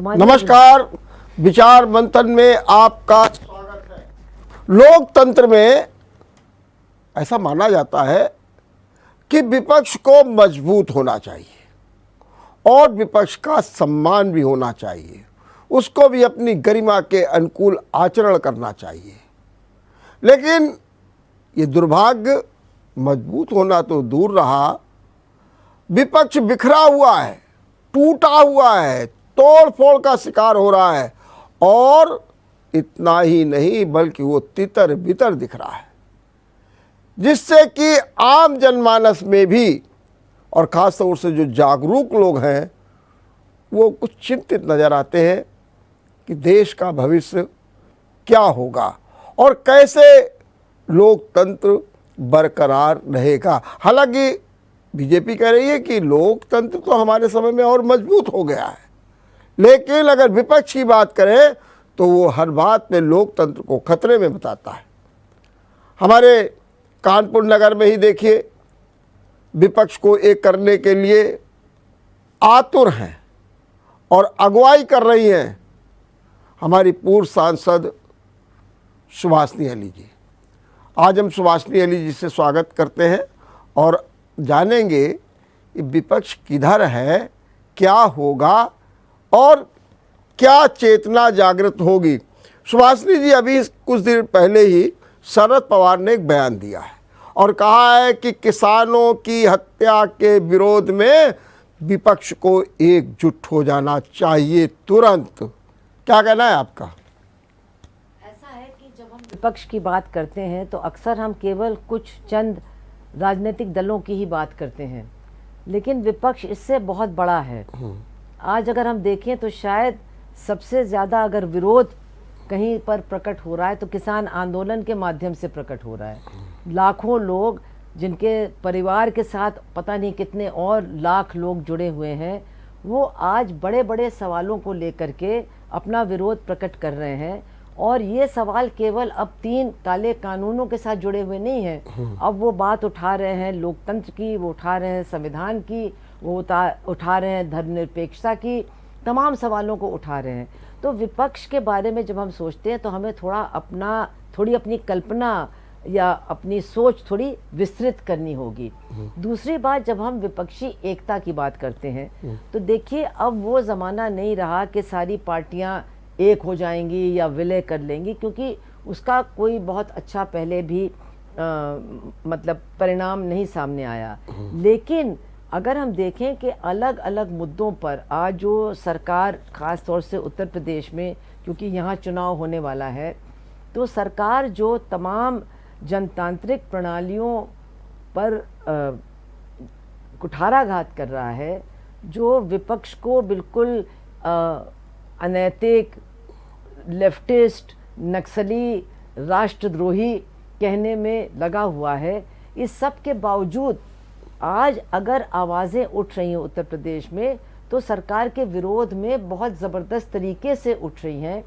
नमस्कार। विचार मंथन में आपका स्वागत है। लोकतंत्र में ऐसा माना जाता है कि विपक्ष को मजबूत होना चाहिए और विपक्ष का सम्मान भी होना चाहिए, उसको भी अपनी गरिमा के अनुकूल आचरण करना चाहिए। लेकिन ये दुर्भाग्य, मजबूत होना तो दूर रहा, विपक्ष बिखरा हुआ है, टूटा हुआ है, तोड़ फोड़ का शिकार हो रहा है और इतना ही नहीं बल्कि वो तितर बितर दिख रहा है, जिससे कि आम जनमानस में भी और ख़ास तौर से जो जागरूक लोग हैं वो कुछ चिंतित नज़र आते हैं कि देश का भविष्य क्या होगा और कैसे लोकतंत्र बरकरार रहेगा। हालांकि बीजेपी कह रही है कि लोकतंत्र तो हमारे समय में और मजबूत हो गया है, लेकिन अगर विपक्ष की बात करें तो वो हर बात में लोकतंत्र को खतरे में बताता है। हमारे कानपुर नगर में ही देखिए, विपक्ष को एक करने के लिए आतुर हैं और अगुवाई कर रही हैं हमारी पूर्व सांसद सुभाषिनी अली जी। आज हम सुभाषिनी अली जी से स्वागत करते हैं और जानेंगे कि विपक्ष किधर है, क्या होगा और क्या चेतना जागृत होगी। सुभाषिनी जी, अभी कुछ दिन पहले ही शरद पवार ने एक बयान दिया है और कहा है कि किसानों की हत्या के विरोध में विपक्ष को एकजुट हो जाना चाहिए तुरंत। क्या कहना है आपका? ऐसा है कि जब हम विपक्ष की बात करते हैं तो अक्सर हम केवल कुछ चंद राजनीतिक दलों की ही बात करते हैं, लेकिन विपक्ष इससे बहुत बड़ा है। आज अगर हम देखें तो शायद सबसे ज़्यादा अगर विरोध कहीं पर प्रकट हो रहा है तो किसान आंदोलन के माध्यम से प्रकट हो रहा है। लाखों लोग, जिनके परिवार के साथ पता नहीं कितने और लाख लोग जुड़े हुए हैं, वो आज बड़े बड़े सवालों को लेकर के अपना विरोध प्रकट कर रहे हैं। और ये सवाल केवल अब 3 काले कानूनों के साथ जुड़े हुए नहीं हैं। अब वो बात उठा रहे हैं लोकतंत्र की, वो उठा रहे हैं संविधान की, वो उठा रहे हैं धर्मनिरपेक्षता की, तमाम सवालों को उठा रहे हैं। तो विपक्ष के बारे में जब हम सोचते हैं तो हमें थोड़ी अपनी कल्पना या अपनी सोच थोड़ी विस्तृत करनी होगी। दूसरी बात, जब हम विपक्षी एकता की बात करते हैं तो देखिए, अब वो ज़माना नहीं रहा कि सारी पार्टियां एक हो जाएंगी या विलय कर लेंगी, क्योंकि उसका कोई बहुत अच्छा पहले भी मतलब परिणाम नहीं सामने आया। लेकिन अगर हम देखें कि अलग अलग मुद्दों पर आज जो सरकार, ख़ास तौर से उत्तर प्रदेश में, क्योंकि यहाँ चुनाव होने वाला है, तो सरकार जो तमाम जनतांत्रिक प्रणालियों पर कुठाराघात कर रहा है, जो विपक्ष को बिल्कुल अनैतिक, लेफ्टिस्ट, नक्सली, राष्ट्रद्रोही कहने में लगा हुआ है, इस सब के बावजूद आज अगर आवाज़ें उठ रही हैं उत्तर प्रदेश में तो सरकार के विरोध में बहुत ज़बरदस्त तरीके से उठ रही हैं।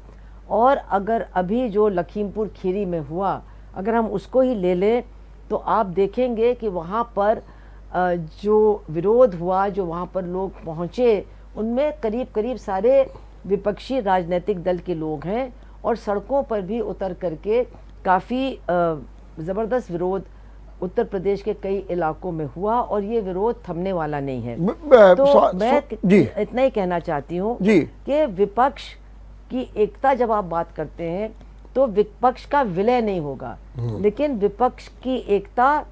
और अगर अभी जो लखीमपुर खीरी में हुआ, अगर हम उसको ही ले लें तो आप देखेंगे कि वहाँ पर जो विरोध हुआ, जो वहाँ पर लोग पहुँचे, उनमें करीब करीब सारे विपक्षी राजनीतिक दल के लोग हैं और सड़कों पर भी उतर करके काफ़ी ज़बरदस्त विरोध उत्तर प्रदेश के कई इलाकों में हुआ और ये विरोध थमने वाला नहीं है। तो मैं इतना ही कहना चाहती हूँ कि विपक्ष की एकता जब आप बात करते हैं तो विपक्ष का विलय नहीं होगा, लेकिन विपक्ष की एकता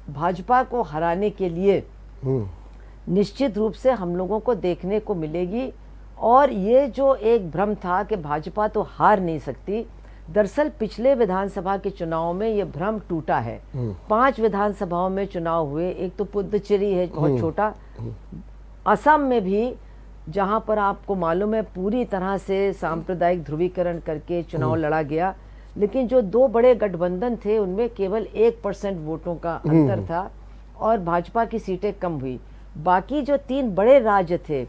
भाजपा को हराने के लिए निश्चित रूप से हम लोगों को देखने को मिलेगी। और ये जो एक भ्रम था कि भाजपा तो हार नहीं सकती, दरअसल पिछले विधानसभा के चुनाव में ये भ्रम टूटा है। 5 विधानसभाओं में चुनाव हुए, एक तो पुद्दुचेरी है बहुत छोटा, असम में भी जहां पर आपको मालूम है पूरी तरह से सांप्रदायिक ध्रुवीकरण करके चुनाव लड़ा गया, लेकिन जो 2 बड़े गठबंधन थे उनमें केवल 1% वोटों का अंतर था और भाजपा की सीटें कम हुई। बाकी जो 3 बड़े राज्य थे,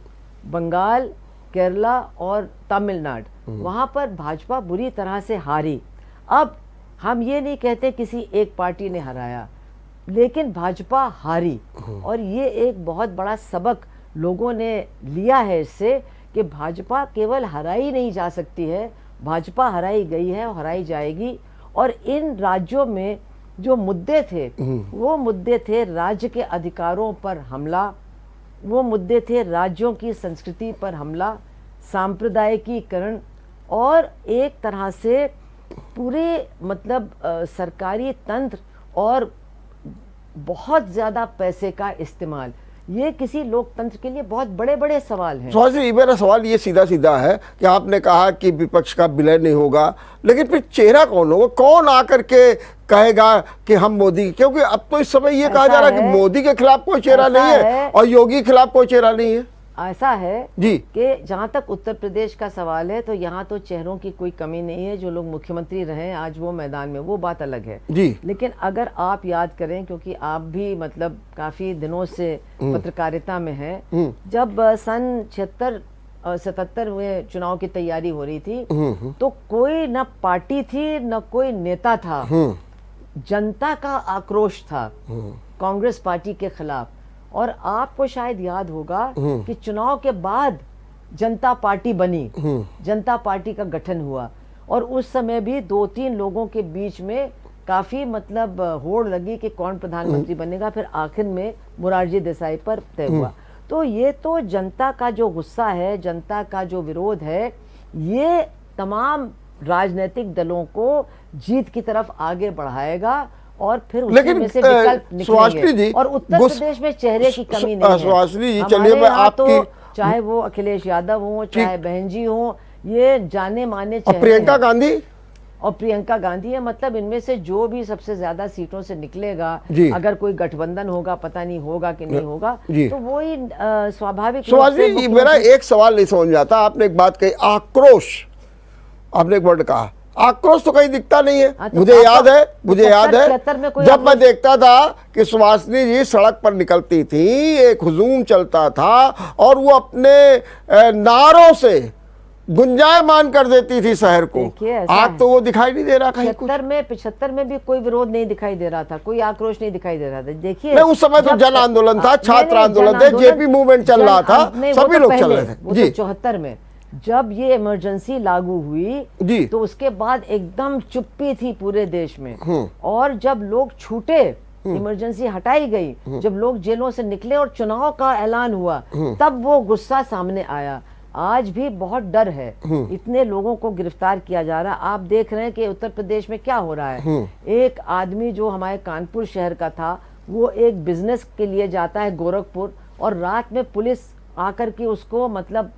बंगाल, केरला और तमिलनाडु, वहाँ पर भाजपा बुरी तरह से हारी। अब हम ये नहीं कहते किसी एक पार्टी ने हराया, लेकिन भाजपा हारी और ये एक बहुत बड़ा सबक लोगों ने लिया है इससे कि भाजपा केवल हराई नहीं जा सकती है, भाजपा हराई गई है और हराई जाएगी। और इन राज्यों में जो मुद्दे थे वो मुद्दे थे राज्य के अधिकारों पर हमला, वो मुद्दे थे राज्यों की संस्कृति पर हमला, सांप्रदायिकीकरण और एक तरह से पूरे मतलब सरकारी तंत्र और बहुत ज़्यादा पैसे का इस्तेमाल। ये किसी लोकतंत्र के लिए बहुत बड़े बड़े सवाल हैं। सुभाष जी, मेरा सवाल ये सीधा सीधा है कि आपने कहा कि विपक्ष का विलय नहीं होगा, लेकिन फिर चेहरा कौन होगा? कौन आकर के कहेगा कि हम मोदी, क्योंकि अब तो इस समय ये कहा जा रहा है कि मोदी के खिलाफ कोई चेहरा नहीं है और योगी के खिलाफ कोई चेहरा नहीं है। ऐसा है जी कि जहाँ तक उत्तर प्रदेश का सवाल है तो यहाँ तो चेहरों की कोई कमी नहीं है। जो लोग मुख्यमंत्री रहे आज वो मैदान में, वो बात अलग है जी। लेकिन अगर आप याद करें, क्योंकि आप भी मतलब काफी दिनों से पत्रकारिता में हैं, जब सन 76 हुए चुनाव की तैयारी हो रही थी तो कोई न पार्टी थी न कोई नेता था, जनता का आक्रोश था कांग्रेस पार्टी के खिलाफ। और आपको शायद याद होगा कि चुनाव के बाद जनता पार्टी बनी, जनता पार्टी का गठन हुआ और उस समय भी 2-3 लोगों के बीच में काफी मतलब होड़ लगी कि कौन प्रधानमंत्री बनेगा। फिर आखिर में मोरारजी देसाई पर तय हुआ। तो ये तो जनता का जो गुस्सा है, जनता का जो विरोध है, ये तमाम राजनीतिक दलों को जीत की तरफ आगे बढ़ाएगा और फिर उसी में से विकल्प निकलेंगे। और उत्तर प्रदेश में चेहरे की कमी नहीं है। सुभाषिनी जी, चलिए मैं आपकी, चाहे वो अखिलेश यादव हो, चाहे बहन जी हो, ये जाने माने चेहरे। प्रियंका गांधी और प्रियंका गांधी है, मतलब इनमें से जो भी सबसे ज्यादा सीटों से निकलेगा, अगर कोई गठबंधन होगा, पता नहीं होगा कि नहीं होगा, तो वो ही स्वाभाविक। सुभाषिनी जी, मेरा एक सवाल नहीं समझ में आता। आपने एक बात कही, आक्रोश, आपने एक वर्ड कहा, आक्रोश तो कहीं दिखता नहीं है। तो मुझे याद है जब मैं देखता था कि सुभाषिनी जी सड़क पर निकलती थी, एक हुजूम चलता था और वो अपने नारों से गुंजायमान कर देती थी शहर को। आज तो वो दिखाई नहीं दे रहा कहीं कुछ। 75 में भी कोई विरोध नहीं दिखाई दे रहा था, कोई आक्रोश नहीं दिखाई दे रहा था। देखिए उस समय तो जन आंदोलन था, छात्र आंदोलन थे, जेपी मूवमेंट चल रहा था, सभी लोग चल रहे थे जी। 74 में जब ये इमरजेंसी लागू हुई तो उसके बाद एकदम चुप्पी थी पूरे देश में। और जब लोग छूटे, इमरजेंसी हटाई गई, जब लोग जेलों से निकले और चुनाव का ऐलान हुआ, तब वो गुस्सा सामने आया। आज भी बहुत डर है, इतने लोगों को गिरफ्तार किया जा रहा है। आप देख रहे हैं कि उत्तर प्रदेश में क्या हो रहा है। एक आदमी जो हमारे कानपुर शहर का था, वो एक बिजनेस के लिए जाता है गोरखपुर, और रात में पुलिस आकर के उसको मतलब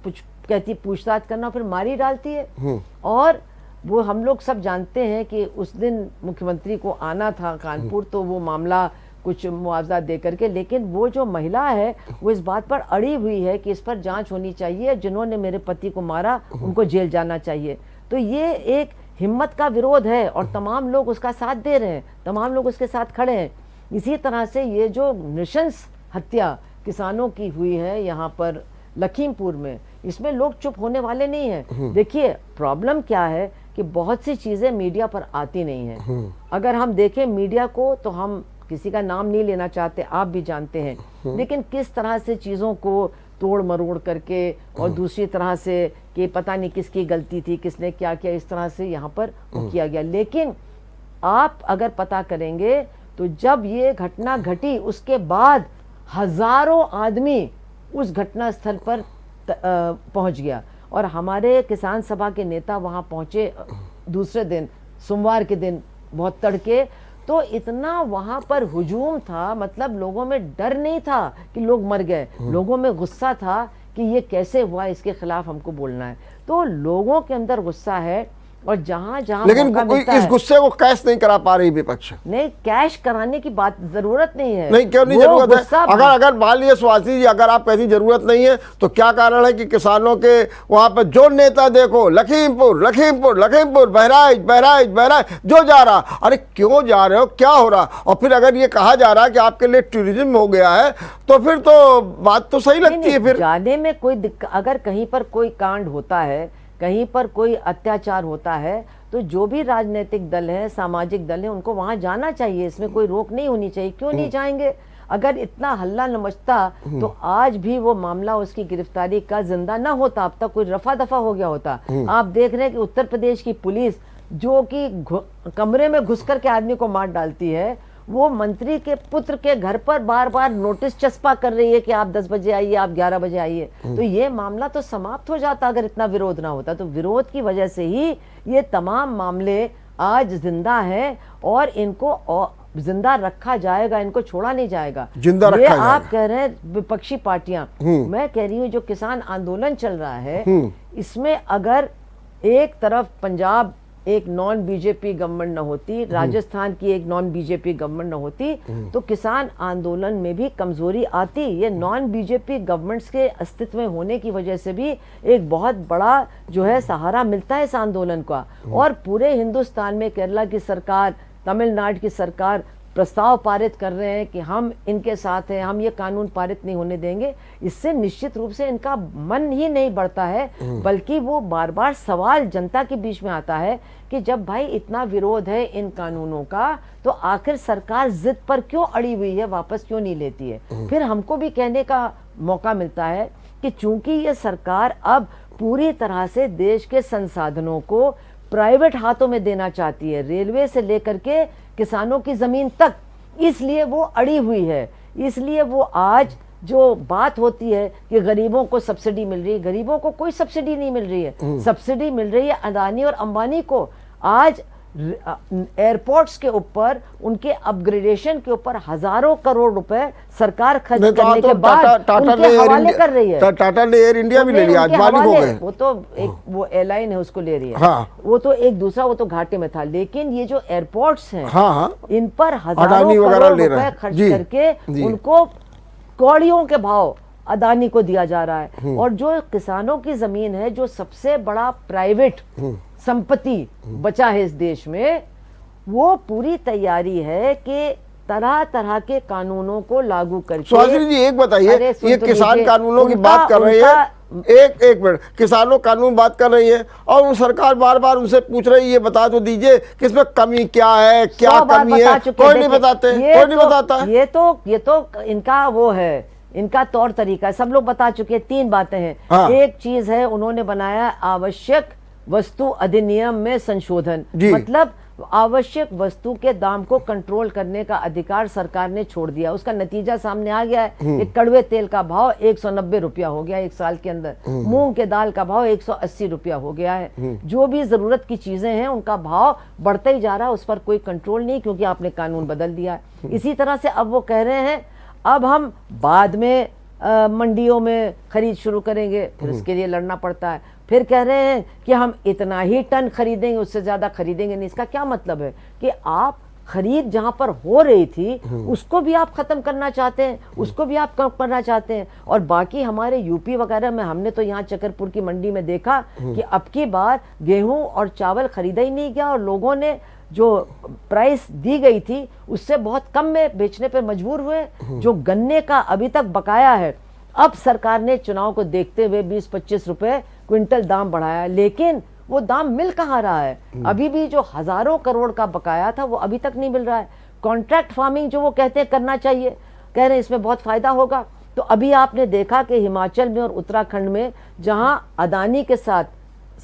कहती पूछताछ करना, फिर मारी डालती है। और वो हम लोग सब जानते हैं कि उस दिन मुख्यमंत्री को आना था कानपुर, तो वो मामला कुछ मुआवजा दे करके, लेकिन वो जो महिला है वो इस बात पर अड़ी हुई है कि इस पर जांच होनी चाहिए, जिन्होंने मेरे पति को मारा उनको जेल जाना चाहिए। तो ये एक हिम्मत का विरोध है और तमाम लोग उसका साथ दे रहे हैं, तमाम लोग उसके साथ खड़े हैं। इसी तरह से ये जो नृशंस हत्या किसानों की हुई है यहाँ पर लखीमपुर में, इसमें लोग चुप होने वाले नहीं हैं। देखिए प्रॉब्लम क्या है कि बहुत सी चीजें मीडिया पर आती नहीं है। अगर हम देखें मीडिया को, तो हम किसी का नाम नहीं लेना चाहते, आप भी जानते हैं, लेकिन किस तरह से चीजों को तोड़ मरोड़ करके और दूसरी तरह से कि पता नहीं किसकी गलती थी, किसने क्या किया, इस तरह से यहाँ पर किया गया। लेकिन आप अगर पता करेंगे तो जब ये घटना घटी उसके बाद हजारों आदमी उस घटना स्थल पर पहुंच गया और हमारे किसान सभा के नेता वहां पहुंचे दूसरे दिन, सोमवार के दिन बहुत तड़के। तो इतना वहां पर हुजूम था, मतलब लोगों में डर नहीं था कि लोग मर गए, लोगों में गुस्सा था कि ये कैसे हुआ, इसके खिलाफ हमको बोलना है। तो लोगों के अंदर गुस्सा है और जहां जहां लेकिन कोई इस गुस्से को कैश नहीं करा पा रही विपक्ष। नहीं, कैश कराने की बात जरूरत नहीं है। नहीं, क्यों नहीं जरूरत है? अगर मान लीजिए सुभाषिनी जी, अगर आप कहती जरूरत नहीं है तो क्या कारण है कि किसानों के वहां पर जो नेता देखो, लखीमपुर लखीमपुर लखीमपुर, बहराइच बहराइच बहराइच, जो जा रहा, अरे क्यों जा रहे हो, क्या हो रहा? और फिर अगर ये कहा जा रहा है कि आपके लिए टूरिज्म हो गया है, तो फिर तो बात तो सही लगती है। फिर जाने में कोई अगर कहीं पर कोई कांड होता है, कहीं पर कोई अत्याचार होता है, तो जो भी राजनीतिक दल है, सामाजिक दल है, उनको वहां जाना चाहिए, इसमें कोई रोक नहीं होनी चाहिए। क्यों नहीं जाएंगे? अगर इतना हल्ला न मचता तो आज भी वो मामला उसकी गिरफ्तारी का जिंदा ना होता, अब तक कोई रफा दफा हो गया होता। आप देख रहे हैं कि उत्तर प्रदेश की पुलिस जो कि कमरे में घुस कर के आदमी को मार डालती है, वो मंत्री के पुत्र के घर पर बार बार नोटिस चस्पा कर रही है कि आप 10 बजे आइए, आप 11 बजे आइए। तो ये मामला तो समाप्त हो जाता अगर इतना विरोध ना होता। तो विरोध की वजह से ही ये तमाम मामले आज जिंदा हैं और इनको जिंदा रखा जाएगा, इनको छोड़ा नहीं जाएगा। जिंदा रखा जाएगा। आप कह रहे हैं विपक्षी पार्टियां, मैं कह रही हूं जो किसान आंदोलन चल रहा है इसमें अगर एक तरफ पंजाब एक नॉन बीजेपी गवर्नमेंट न होती, राजस्थान की एक नॉन बीजेपी गवर्नमेंट न होती, तो किसान आंदोलन में भी कमजोरी आती। ये नॉन बीजेपी गवर्नमेंट्स के अस्तित्व में होने की वजह से भी एक बहुत बड़ा जो है सहारा मिलता है इस आंदोलन का। और पूरे हिंदुस्तान में केरला की सरकार, तमिलनाडु की सरकार प्रस्ताव पारित कर रहे हैं कि हम इनके साथ हैं, हम ये कानून पारित नहीं होने देंगे। इससे निश्चित रूप से इनका मन ही नहीं बढ़ता है, बल्कि वो बार बार सवाल जनता के बीच में आता है कि जब भाई इतना विरोध है इन कानूनों का, तो आखिर सरकार जिद पर क्यों अड़ी हुई है, वापस क्यों नहीं लेती है। फिर हमको भी कहने का मौका मिलता है कि चूंकि ये सरकार अब पूरी तरह से देश के संसाधनों को प्राइवेट हाथों में देना चाहती है, रेलवे से लेकर के किसानों की जमीन तक, इसलिए वो अड़ी हुई है। इसलिए वो आज जो बात होती है कि गरीबों को सब्सिडी मिल रही है, गरीबों को कोई सब्सिडी नहीं मिल रही है। सब्सिडी मिल रही है अदानी और अंबानी को। आज एयरपोर्ट्स के ऊपर, उनके अपग्रेडेशन के ऊपर हजारों करोड़ रुपए सरकार खर्च करने के बाद उनके हवाले कर रही है। टाटा ने एयर इंडिया भी ले लिया, आज मालिक हो गए। वो तो एक वो एयरलाइन है उसको ले रही है। हाँ। वो तो एक दूसरा, वो तो घाटे में था। लेकिन ये जो एयरपोर्ट्स हैं, हाँ, इन पर हजारों करोड़ रुपए खर्च करके उनको कौड़ियों के भाव अदानी को दिया जा रहा है। और जो किसानों की जमीन है, जो सबसे बड़ा प्राइवेट संपत्ति बचा है इस देश में, वो पूरी तैयारी है कि तरह तरह के कानूनों को लागू करके। सुहासिनी जी एक बताइए, ये किसान कानूनों की बात कर रही है, एक मिनट, किसानों कानून बात कर रही है और वो सरकार बार बार उनसे पूछ रही है ये बता तो दीजिए कि इसमें कमी क्या है, क्या कमी है, कोई नहीं बताते, कोई नहीं बताता। ये तो इनका वो है, इनका तौर तरीका है, सब लोग बता चुके। 3 बातें हैं। हाँ। एक चीज है, उन्होंने बनाया आवश्यक वस्तु अधिनियम में संशोधन, मतलब आवश्यक वस्तु के दाम को कंट्रोल करने का अधिकार सरकार ने छोड़ दिया। उसका नतीजा सामने आ गया है। एक कड़वे तेल का भाव 190 रुपया हो गया 1 साल के अंदर। मूंग के दाल का भाव 180 रुपया हो गया है। जो भी जरूरत की चीजें हैं उनका भाव बढ़ता ही जा रहा है, उस पर कोई कंट्रोल नहीं, क्योंकि आपने कानून बदल दिया है। इसी तरह से अब वो कह रहे हैं अब हम बाद में मंडियों में खरीद शुरू करेंगे, फिर उसके लिए लड़ना पड़ता है। फिर कह रहे हैं कि हम इतना ही टन खरीदेंगे, उससे ज्यादा खरीदेंगे नहीं। इसका क्या मतलब है कि आप खरीद जहां पर हो रही थी उसको भी आप खत्म करना चाहते हैं, उसको भी आप कम करना चाहते हैं। और बाकी हमारे यूपी वगैरह में हमने तो यहाँ चकरपुर की मंडी में देखा कि अब की बार गेहूं और चावल खरीदा ही नहीं गया और लोगों ने जो प्राइस दी गई थी उससे बहुत कम में बेचने पर मजबूर हुए। जो गन्ने का अभी तक बकाया है, अब सरकार ने चुनाव को देखते हुए 20-25 रुपए क्विंटल दाम बढ़ाया, लेकिन वो दाम मिल कहाँ रहा है। अभी भी जो हजारों करोड़ का बकाया था वो अभी तक नहीं मिल रहा है। कॉन्ट्रैक्ट फार्मिंग जो वो कहते हैं करना चाहिए, कह रहे हैं इसमें बहुत फायदा होगा। तो अभी आपने देखा कि हिमाचल में और उत्तराखंड में जहां अदानी के साथ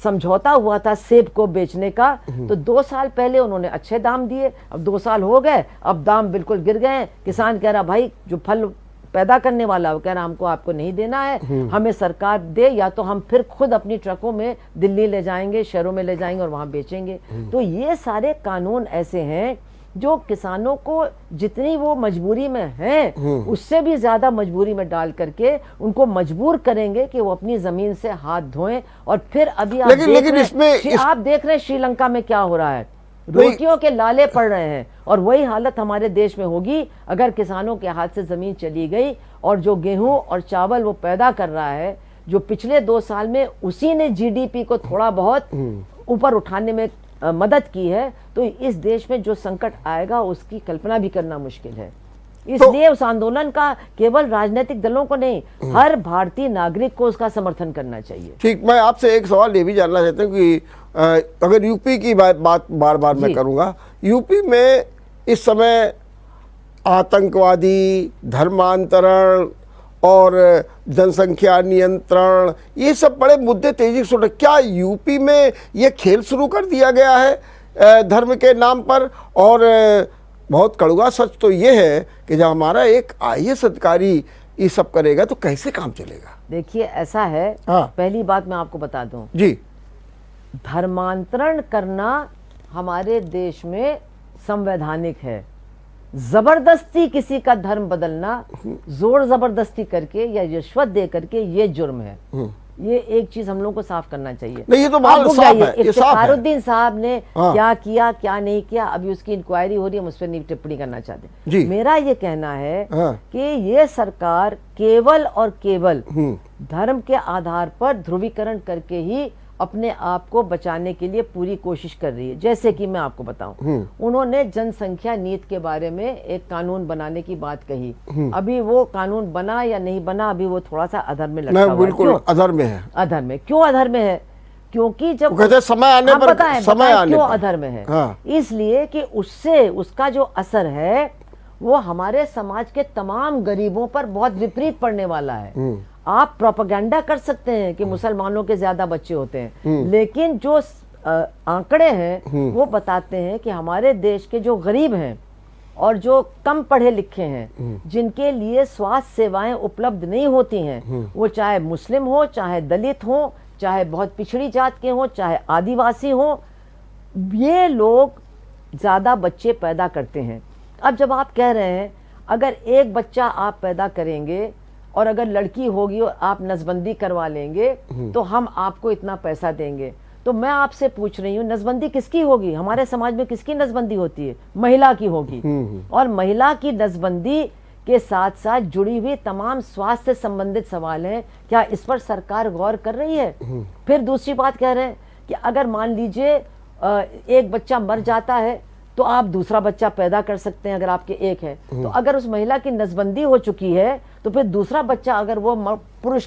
समझौता हुआ था सेब को बेचने का, तो 2 साल पहले उन्होंने अच्छे दाम दिए, अब 2 साल हो गए, अब दाम बिल्कुल गिर गए हैं। किसान कह रहा भाई जो फल पैदा करने वाला वो कह रहा हमको आपको नहीं देना है, हमें सरकार दे, या तो हम फिर खुद अपनी ट्रकों में दिल्ली ले जाएंगे, शहरों में ले जाएंगे और वहां बेचेंगे। तो ये सारे कानून ऐसे हैं जो किसानों को जितनी वो मजबूरी में हैं उससे भी ज्यादा मजबूरी में डाल करके उनको मजबूर करेंगे कि वो अपनी जमीन से हाथ धोएं। और फिर अभी आप देख रहे हैं श्रीलंका में क्या हो रहा है, रोटियों के लाले पड़ रहे हैं। और वही हालत हमारे देश में होगी अगर किसानों के हाथ से जमीन चली गई। और जो गेहूं और चावल वो पैदा कर रहा है, जो पिछले 2 साल में उसी ने जीडीपी को थोड़ा बहुत ऊपर उठाने में मदद की है, तो इस देश में जो संकट आएगा उसकी कल्पना भी करना मुश्किल है। इसलिए उस आंदोलन का केवल राजनीतिक दलों को नहीं, हर भारतीय नागरिक को उसका समर्थन करना चाहिए। ठीक, मैं आपसे एक सवाल ये भी जानना चाहता हूँ कि अगर यूपी की बात बार बार मैं करूँगा, यूपी में इस समय आतंकवादी, धर्मांतरण और जनसंख्या नियंत्रण, ये सब बड़े मुद्दे तेजी से उठ। क्या यूपी में ये खेल शुरू कर दिया गया है धर्म के नाम पर? और बहुत कड़वा सच तो ये है कि जब हमारा एक IAS अधिकारी ये सब करेगा तो कैसे काम चलेगा? देखिए ऐसा है, हाँ। पहली बात मैं आपको बता दूं, जी। धर्मांतरण करना हमारे देश में संवैधानिक है। जबरदस्ती किसी का धर्म बदलना, जोर जबरदस्ती करके या रिश्वत दे करके, ये जुर्म है। ये एक चीज हम लोगों को साफ करना चाहिए। नहीं, ये तो आप बात रुक साफ जाइए, है, ये साफ है। इफ्तिखारुद्दीन साहब ने हाँ। क्या किया क्या नहीं किया, अभी उसकी इंक्वायरी हो रही है, मुझ पर नहीं टिप्पणी करना चाहते। जी। मेरा ये कहना है हाँ। कि ये सरकार केवल और केवल धर्म के आधार पर ध्रुवीकरण करके ही अपने आप को बचाने के लिए पूरी कोशिश कर रही है। जैसे कि मैं आपको बताऊं, उन्होंने जनसंख्या नीति के बारे में एक कानून बनाने की बात कही। अभी वो कानून बना या नहीं बना, अभी वो थोड़ा सा अधर में लटका हुआ है। बिल्कुल अधर में है। अधर में क्यों अधर में है? क्योंकि जब कहते समय आने पर, समय आने क्यों पर अधर में है? हाँ। इसलिए कि उससे उसका जो असर है वो हमारे समाज के तमाम गरीबों पर बहुत विपरीत पड़ने वाला है। आप प्रोपेगेंडा कर सकते हैं कि मुसलमानों के ज्यादा बच्चे होते हैं, लेकिन जो आंकड़े हैं वो बताते हैं कि हमारे देश के जो गरीब हैं और जो कम पढ़े लिखे हैं, जिनके लिए स्वास्थ्य सेवाएं उपलब्ध नहीं होती हैं, वो चाहे मुस्लिम हो, चाहे दलित हो, चाहे बहुत पिछड़ी जात के हो, चाहे आदिवासी हो, ये लोग ज्यादा बच्चे पैदा करते हैं। अब जब आप कह रहे हैं अगर एक बच्चा आप पैदा करेंगे और अगर लड़की होगी और आप नसबंदी करवा लेंगे तो हम आपको इतना पैसा देंगे, तो मैं आपसे पूछ रही हूँ नसबंदी किसकी होगी? हमारे समाज में किसकी नसबंदी होती है? महिला की होगी। और महिला की नसबंदी के साथ साथ जुड़ी हुई तमाम स्वास्थ्य संबंधित सवाल हैं, क्या इस पर सरकार गौर कर रही है? फिर दूसरी बात कह रहे हैं कि अगर मान लीजिए एक बच्चा मर जाता है तो आप दूसरा बच्चा पैदा कर सकते हैं अगर आपके एक है। तो अगर उस महिला की नसबंदी हो चुकी है तो फिर दूसरा बच्चा अगर वो पुरुष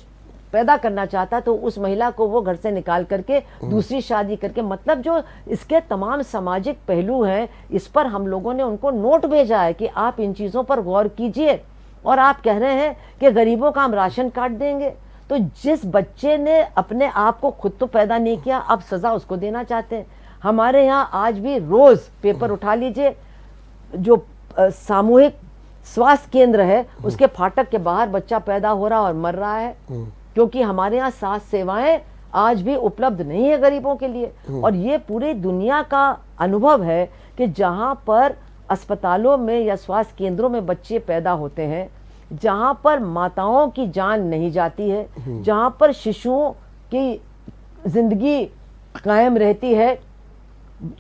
पैदा करना चाहता तो उस महिला को वो घर से निकाल करके दूसरी शादी करके, मतलब जो इसके तमाम सामाजिक पहलू हैं, इस पर हम लोगों ने उनको नोट भेजा है कि आप इन चीज़ों पर गौर कीजिए। और आप कह रहे हैं कि गरीबों का हम राशन कार्ड देंगे, तो जिस बच्चे ने अपने आप को खुद तो पैदा नहीं किया, आप सज़ा उसको देना चाहते हैं। हमारे यहाँ आज भी रोज पेपर उठा लीजिए, जो सामूहिक स्वास्थ्य केंद्र है उसके फाटक के बाहर बच्चा पैदा हो रहा और मर रहा है, क्योंकि हमारे यहाँ स्वास्थ्य सेवाएं आज भी उपलब्ध नहीं है गरीबों के लिए। और ये पूरी दुनिया का अनुभव है कि जहाँ पर अस्पतालों में या स्वास्थ्य केंद्रों में बच्चे पैदा होते हैं, जहाँ पर माताओं की जान नहीं जाती है, जहाँ पर शिशुओं की जिंदगी कायम रहती है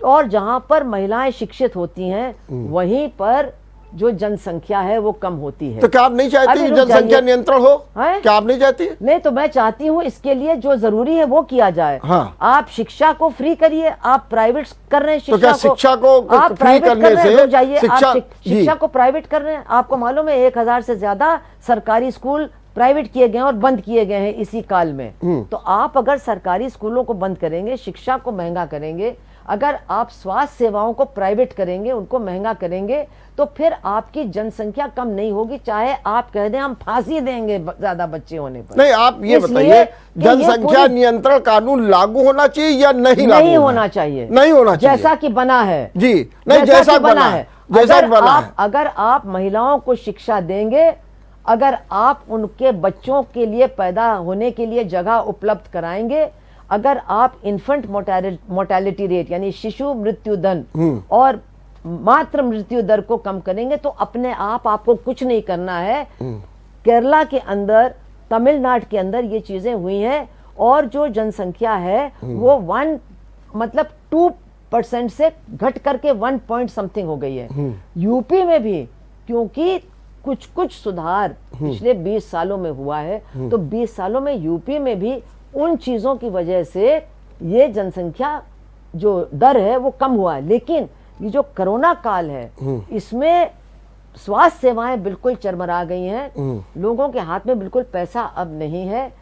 और जहां पर महिलाएं शिक्षित होती हैं, वहीं पर जो जनसंख्या है वो कम होती है। तो क्या आप नहीं चाहती जनसंख्या नियंत्रण हो? क्या आप नहीं चाहती? नहीं, तो मैं चाहती हूँ इसके लिए जो जरूरी है वो किया जाए। हाँ। आप शिक्षा को फ्री करिए, आप प्राइवेट कर रहे हैं तो क्या शिक्षा को आप फ्री करने से जाइए, शिक्षा को प्राइवेट कर रहे हैं। आपको मालूम है 1000 से ज्यादा सरकारी स्कूल प्राइवेट किए गए हैं और बंद किए गए हैं इसी काल में। तो आप अगर सरकारी स्कूलों को बंद करेंगे, शिक्षा को महंगा करेंगे, अगर आप स्वास्थ्य सेवाओं को प्राइवेट करेंगे, उनको महंगा करेंगे, तो फिर आपकी जनसंख्या कम नहीं होगी, चाहे आप कह दें हम फांसी देंगे ज्यादा बच्चे होने पर। नहीं, आप ये बताइए जनसंख्या नियंत्रण कानून लागू होना चाहिए या नहीं होना चाहिए? नहीं होना चाहिए, जैसा कि बना है जी। नहीं, जैसा बना है, जैसा बना है। अगर आप महिलाओं को शिक्षा देंगे, अगर आप उनके बच्चों के लिए पैदा होने के लिए जगह उपलब्ध कराएंगे, अगर आप इन्फेंट मोर्टेलिटी रेट यानी शिशु मृत्यु दर और मातृ मृत्यु दर को कम करेंगे, तो अपने आप आपको कुछ नहीं करना है। केरला के अंदर, तमिलनाडु के अंदर ये चीजें हुई हैं और जो जनसंख्या है वो 2% से घट करके 1 पॉइंट समथिंग हो गई है। यूपी में भी क्योंकि कुछ सुधार पिछले 20 सालों में हुआ है, तो 20 सालों में यूपी में भी उन चीजों की वजह से ये जनसंख्या जो दर है वो कम हुआ है। लेकिन ये जो कोरोना काल है, इसमें स्वास्थ्य सेवाएं बिल्कुल चरमरा गई हैं, लोगों के हाथ में बिल्कुल पैसा अब नहीं है,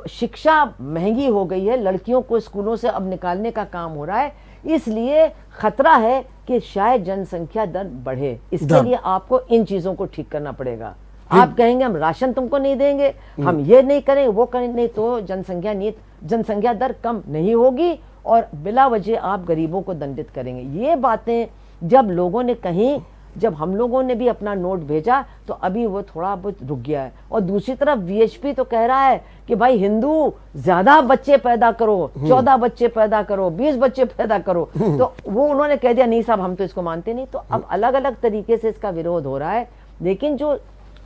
शिक्षा महंगी हो गई है, लड़कियों को स्कूलों से अब निकालने का काम हो रहा है। इसलिए खतरा है कि शायद जनसंख्या दर बढ़े। इसके लिए आपको इन चीजों को ठीक करना पड़ेगा। आप कहेंगे हम राशन तुमको नहीं देंगे, हम ये नहीं करेंगे, वो करेंगे नहीं, तो जनसंख्या दर कम नहीं होगी और बिला वजह आप गरीबों को दंडित करेंगे। ये बातें जब लोगों ने कहीं, जब हम लोगों ने भी अपना नोट भेजा तो अभी वो थोड़ा बहुत रुक गया है। और दूसरी तरफ वीएचपी तो कह रहा है कि भाई हिंदू ज्यादा बच्चे पैदा करो, 14 बच्चे पैदा करो, 20 बच्चे पैदा करो। तो वो उन्होंने कह दिया नहीं साहब हम तो इसको मानते नहीं। तो अब अलग अलग तरीके से इसका विरोध हो रहा है, लेकिन जो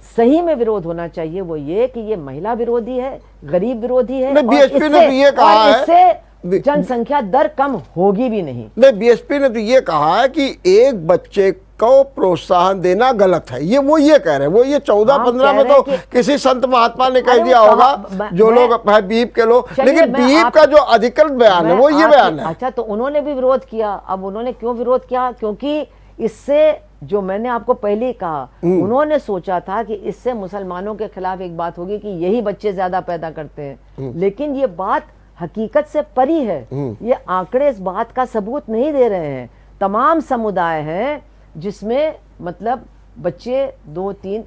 सही में विरोध होना चाहिए वो ये कि ये महिला विरोधी है, गरीब विरोधी है, बीएसपी ने तो ये कहा है, इससे जनसंख्या दर कम होगी भी नहीं। बीएसपी ने तो ये कहा है कि एक बच्चे को प्रोत्साहन देना गलत है। ये कह रहे हैं, वो ये 14-15 में तो किसी संत महात्मा ने कह दिया होगा, जो लोग है बीप के लोग, लेकिन बीप का जो अधिकृत बयान है वो ये बयान है। अच्छा, तो उन्होंने भी विरोध किया। अब उन्होंने क्यों विरोध किया? क्योंकि इससे, जो मैंने आपको पहले ही कहा, उन्होंने सोचा था कि इससे मुसलमानों के खिलाफ एक बात होगी कि यही बच्चे ज्यादा पैदा करते हैं, लेकिन ये बात हकीकत से परी है। ये आंकड़े इस बात का सबूत नहीं दे रहे हैं। तमाम समुदाय हैं जिसमें मतलब बच्चे 2-3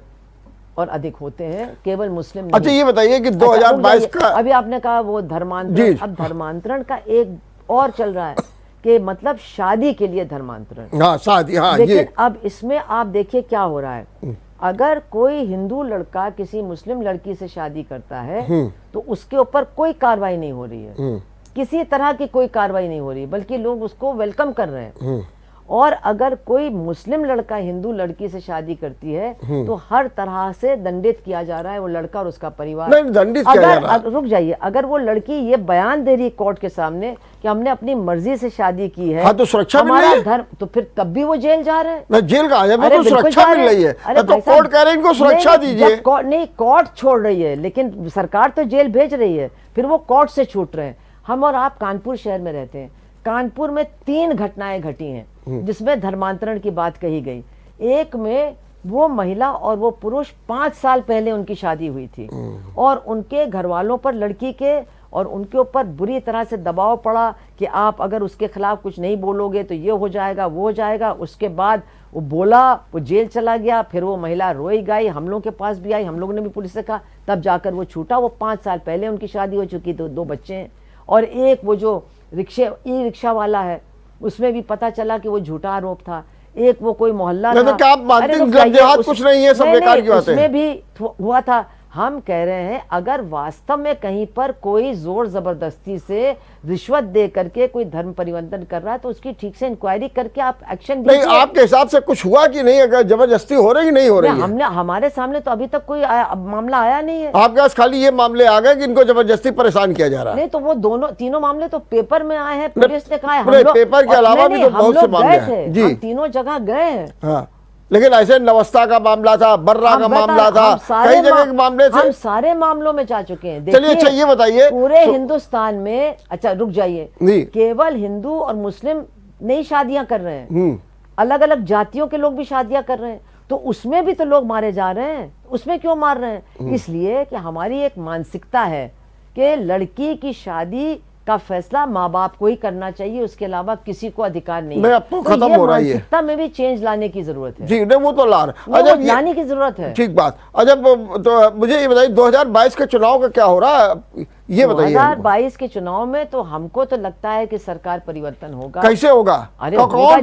और अधिक होते हैं, केवल मुस्लिम नहीं। अच्छा, ये बताइए कि 2022 का, अभी आपने कहा वो धर्मांतरण, अब धर्मांतरण का एक और चल रहा है कि मतलब शादी के लिए धर्मांतरण। हाँ, शादी, हाँ, लेकिन अब इसमें आप देखिए क्या हो रहा है। अगर कोई हिंदू लड़का किसी मुस्लिम लड़की से शादी करता है तो उसके ऊपर कोई कार्रवाई नहीं हो रही है, किसी तरह की कोई कार्रवाई नहीं हो रही, बल्कि लोग उसको वेलकम कर रहे हैं। और अगर कोई मुस्लिम लड़का हिंदू लड़की से शादी करती है तो हर तरह से दंडित किया जा रहा है वो लड़का और उसका परिवार। नहीं, दंडित किया जा रहा है। रुक जाइए, अगर वो लड़की ये बयान दे रही कोर्ट के सामने कि हमने अपनी मर्जी से शादी की है, हाँ, तो सुरक्षा मिल रही है। धर्म, तो फिर तब भी वो जेल जा रहे हैं। नहीं, जेल का है, तो सुरक्षा मिल रही है। तो कोर्ट कह रहे हैं इनको सुरक्षा दीजिए। नहीं, कोर्ट छोड़ रही है, लेकिन सरकार तो जेल भेज रही है, फिर वो कोर्ट से छूट रहे हैं। हम और आप कानपुर शहर में रहते हैं, कानपुर में 3 घटनाएं घटी हैं जिसमें धर्मांतरण की बात कही गई। एक में वो महिला और वो पुरुष 5 साल पहले उनकी शादी हुई थी और उनके घर वालों पर लड़की के और उनके ऊपर बुरी तरह से दबाव पड़ा कि आप अगर उसके खिलाफ कुछ नहीं बोलोगे तो ये हो जाएगा, वो हो जाएगा। उसके बाद वो बोला, वो जेल चला गया, फिर वो महिला रोई गाई, हम लोगों के पास भी आई, हम लोगों ने भी पुलिस से कहा, तब जाकर वो छूटा। वो 5 साल पहले उनकी शादी हो चुकी, तो 2 बच्चे हैं। और एक वो जो ई रिक्शा वाला है, उसमें भी पता चला कि वो झूठा आरोप था। एक वो कोई मोहल्ला था, क्या आप मानते हैं कुछ नहीं है, सब बेकार की बातें। उसमें भी हुआ था। हम कह रहे हैं अगर वास्तव में कहीं पर कोई जोर जबरदस्ती से रिश्वत दे करके कोई धर्म परिवर्तन कर रहा है तो उसकी ठीक से इंक्वायरी करके आप एक्शन दीजिए। नहीं, आपके हिसाब से कुछ हुआ कि नहीं? अगर जबरदस्ती हो रही नहीं हो रही है? हमारे सामने तो अभी तक कोई मामला आया नहीं है। आपके पास खाली ये मामले आ गए कि इनको जबरदस्ती परेशान किया जा रहा है? नहीं, तो वो तीनों मामले तो पेपर में आए हैं, पुलिस ने कहा है। पेपर के अलावा भी तो बहुत से मामले हैं जी, तीनों जगह गए हैं। लेकिन ऐसे नवस्था का मामला था, बर्रा का मामला था, कई जगह के मामले थे। हम सारे मामलों में जा चुके हैं। चलिए, अच्छा ये बताइए, पूरे हिंदुस्तान में, अच्छा रुक जाइए, केवल हिंदू और मुस्लिम नई शादियां कर रहे हैं, अलग अलग जातियों के लोग भी शादियां कर रहे हैं, तो उसमें भी तो लोग मारे जा रहे हैं। उसमें क्यों मार रहे हैं? इसलिए कि हमारी एक मानसिकता है कि लड़की की शादी का फैसला माँ बाप को ही करना चाहिए, उसके अलावा किसी को अधिकार नहीं है। अब तो खत्म हो रहा है। मानसिकता में भी चेंज लाने की जरूरत है। जी, नहीं, वो तो लाने की जरूरत है। ठीक बात। अच्छा, तो मुझे ये बताइए 2022 के चुनाव का क्या हो रहा है, ये बताइए। 2022 के चुनाव में तो हमको तो लगता है कि सरकार परिवर्तन होगा। कैसे होगा? अरे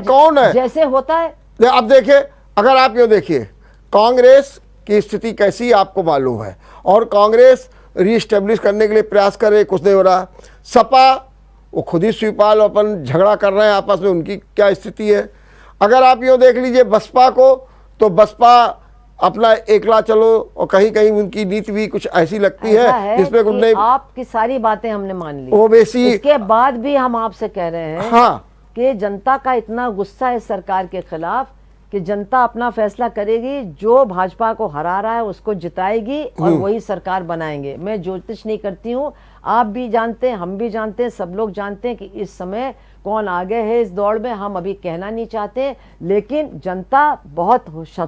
कौन है? जैसे होता है। अब देखिए, अगर आप ये देखिए कांग्रेस की स्थिति कैसी आपको मालूम है, और कांग्रेस रीस्टेब्लिश करने के लिए प्रयास कर रहे, कुछ नहीं हो रहा। सपा वो खुद ही शिवपाल अपन झगड़ा कर रहे हैं आपस में, उनकी क्या स्थिति है। अगर आप यूँ देख लीजिए बसपा को, तो बसपा अपना एकला चलो, और कहीं कहीं उनकी नीति भी कुछ ऐसी लगती है जिसमें कुछ नहीं। आपकी सारी बातें हमने मान ली, ओवैसी। इसके बाद भी हम आपसे कह रहे हैं हाँ, कि जनता का इतना गुस्सा है सरकार के खिलाफ कि जनता अपना फैसला करेगी, जो भाजपा को हरा रहा है उसको जिताएगी और वही सरकार बनाएंगे। मैं ज्योतिष नहीं करती हूँ, आप भी जानते हैं, हम भी जानते हैं, सब लोग जानते हैं कि इस समय कौन आगे है इस दौड़ में, हम अभी कहना नहीं चाहते। लेकिन जनता बहुत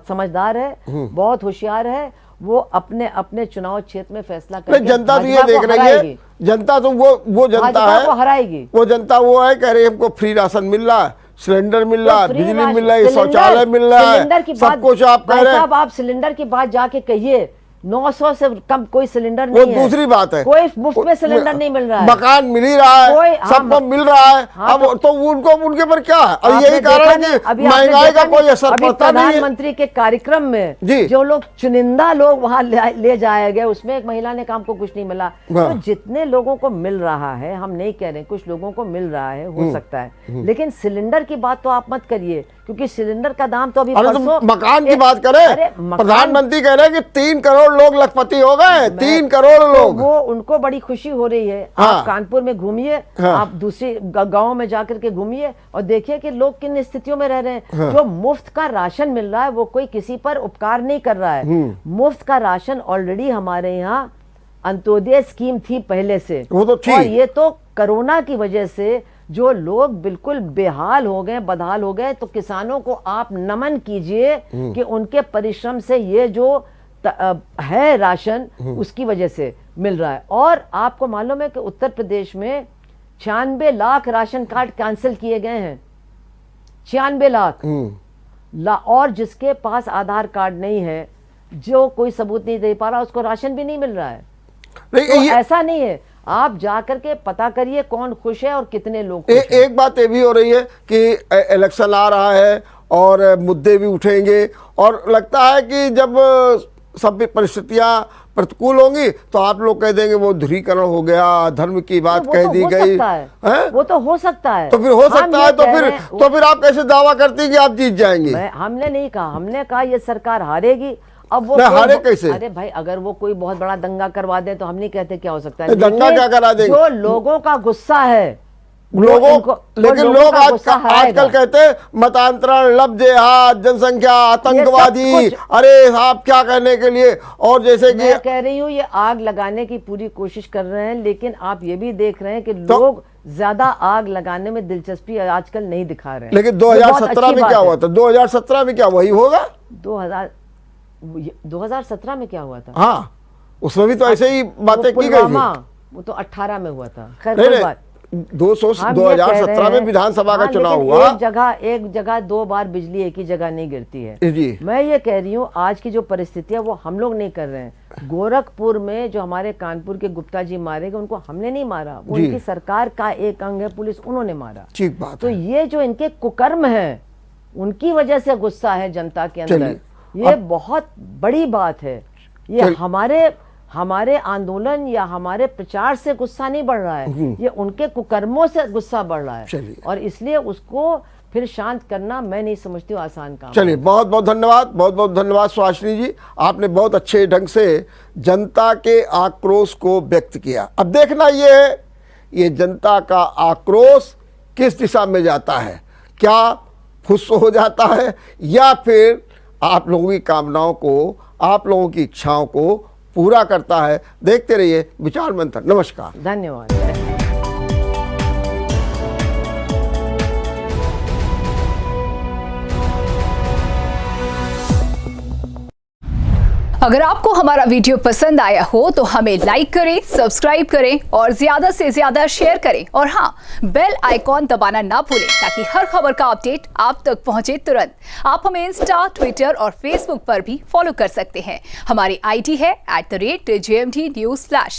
समझदार है, बहुत होशियार है, वो अपने अपने चुनाव क्षेत्र में फैसला नहीं, करके जनता तो ये भाजपा देख को रही हराएगी। है, जनता तो वो जनता भाजपा को है, हराएगी। वो जनता वो है, कह रही है हमको फ्री राशन मिल रहा है, सिलेंडर मिल रहा है, तो बिजली मिल रही है, शौचालय मिल रहा है, सिलेंडर की सब बात, कुछ आप कह भाई रहे हैं। साहब, आप सिलेंडर की बात जाके कहिए, 900 से कम कोई सिलेंडर वो नहीं है। दूसरी बात है, कोई मुफ्त में सिलेंडर नहीं मिल रहा है। मकान मिल ही रहा कोई, है, हाँ, सबको मिल रहा है। हाँ, अब तो उनको उनके पर क्या है? अब आपने यही कारण है देखा कि अभी आपने महंगाई देखा का कोई असर अभी पड़ता नहीं है। प्रधानमंत्री के कार्यक्रम में जी। जो लोग चुनिंदा लोग वहां ले जाए गए, उसमें एक महिला ने काम को कुछ नहीं मिला। हाँ। तो जितने लोगों को मिल रहा है, हम नहीं कह रहे, कुछ लोगों को मिल रहा है, हो सकता है, लेकिन सिलेंडर की बात तो आप मत करिए, क्योंकि सिलेंडर का दाम तो अभी अरे तो परसों मकान की एक- बात करें, अरे मकान- प्रधानमंत्री कह रहे हैं कि 3 करोड़ लोग लखपति हो गए, 3 करोड़ तो लोग। वो उनको बड़ी खुशी हो रही है। हाँ। आप कानपुर में घूमिए, हाँ। आप दूसरी गांवों में जाकर के घूमिए और देखिए कि लोग किन स्थितियों में रह रहे हैं। जो मुफ्त का राशन मिल रहा है वो कोई किसी पर उपकार नहीं कर रहा है। मुफ्त का राशन ऑलरेडी हमारे यहाँ अंत्योदय स्कीम थी पहले से, वो तो थी। और ये तो कोरोना की वजह से जो लोग बिल्कुल बेहाल हो गए, बदहाल हो गए, तो किसानों को आप नमन कीजिए कि उनके परिश्रम से ये जो है राशन उसकी वजह से मिल रहा है। और आपको मालूम है कि उत्तर प्रदेश में 96 लाख राशन कार्ड कैंसिल किए गए हैं, 96 लाख। और जिसके पास आधार कार्ड नहीं है, जो कोई सबूत नहीं दे पा रहा, उसको राशन भी नहीं मिल रहा है। नहीं, तो ये- ऐसा नहीं है, आप जाकर के पता करिए कौन खुश है और कितने लोग खुश हैं। एक बात ये भी हो रही है कि इलेक्शन आ रहा है और मुद्दे भी उठेंगे, और लगता है कि जब सब परिस्थितियां प्रतिकूल होंगी तो आप लोग कह देंगे वो ध्रुवीकरण हो गया, धर्म की बात वो कह तो दी हो गई सकता है, हैं? वो तो हो सकता है। तो फिर हो हम सकता ये है, तो कह फिर रहे हैं- तो फिर आप कैसे दावा करती कि आप जीत जाएंगे? हमने नहीं कहा, हमने कहा ये सरकार हारेगी। अब वो नहीं, कोई हारे कैसे? अरे भाई, अगर वो कोई बहुत बड़ा दंगा करवा दे तो हम नहीं कहते क्या हो सकता है, दंगा लेकिन क्या करा देंगे? जो लोगों का गुस्सा है, लेकिन लोग आजकल कहते हैं मतांतरण, लब जेहाद, जनसंख्या, आतंकवादी, कुछ- अरे आप क्या कहने के लिए, और जैसे कि मैं कह रही हूँ ये आग लगाने की पूरी कोशिश कर रहे हैं, लेकिन आप ये भी देख रहे हैं कि लोग ज्यादा आग लगाने में दिलचस्पी आजकल नहीं दिखा रहे हैं। लेकिन ये बहुत 2017 अच्छी में बात क्या है। हुआ था? 2017 में क्या वही होगा? 2017 में क्या हुआ था? हाँ, उसमें भी तो ऐसे ही बातें की गई थी। वो तो 18 में हुआ था। खैर नहीं कोई नहीं, बात। हम ये कह 2017 रहे में हैं- विधानसभा का हाँ, चुनाव लेकिन हुआ। एक जगह 2 बार बिजली एक ही जगह नहीं गिरती है। जी। मैं ये कह रही हूँ आज की जो परिस्थिति है वो हम लोग नहीं कर रहे हैं। गोरखपुर में जो हमारे कानपुर के गुप्ता जी मारे गए, उनको हमने नहीं मारा, वो जी। उनकी सरकार का एक अंग है, पुलिस, उन्होंने मारा। ठीक बात तो है। ये जो इनके कुकर्म है, उनकी वजह से गुस्सा है जनता के अंदर। चलिए, ये बहुत बड़ी बात है। ये चल- हमारे आंदोलन या हमारे प्रचार से गुस्सा नहीं बढ़ रहा है, ये उनके कुकर्मों से गुस्सा बढ़ रहा है। चलिए। और इसलिए उसको फिर शांत करना मैं नहीं समझती हूँ आसान काम। चलिए, बहुत बहुत धन्यवाद, बहुत बहुत धन्यवाद सुहासिनी जी, आपने बहुत अच्छे ढंग से जनता के आक्रोश को व्यक्त किया। अब देखना ये है, ये जनता का आक्रोश किस दिशा में जाता है, क्या फुस हो जाता है या फिर आप लोगों की कामनाओं को, आप लोगों की इच्छाओं को पूरा करता है। देखते रहिए विचार मंथन। नमस्कार। धन्यवाद। अगर आपको हमारा वीडियो पसंद आया हो तो हमें लाइक करें, सब्सक्राइब करें और ज्यादा से ज्यादा शेयर करें। और हाँ, बेल आइकॉन दबाना ना भूलें ताकि हर खबर का अपडेट आप तक पहुंचे तुरंत। आप हमें इंस्टा, ट्विटर और फेसबुक पर भी फॉलो कर सकते हैं। हमारी आईडी है @JMT News Flash।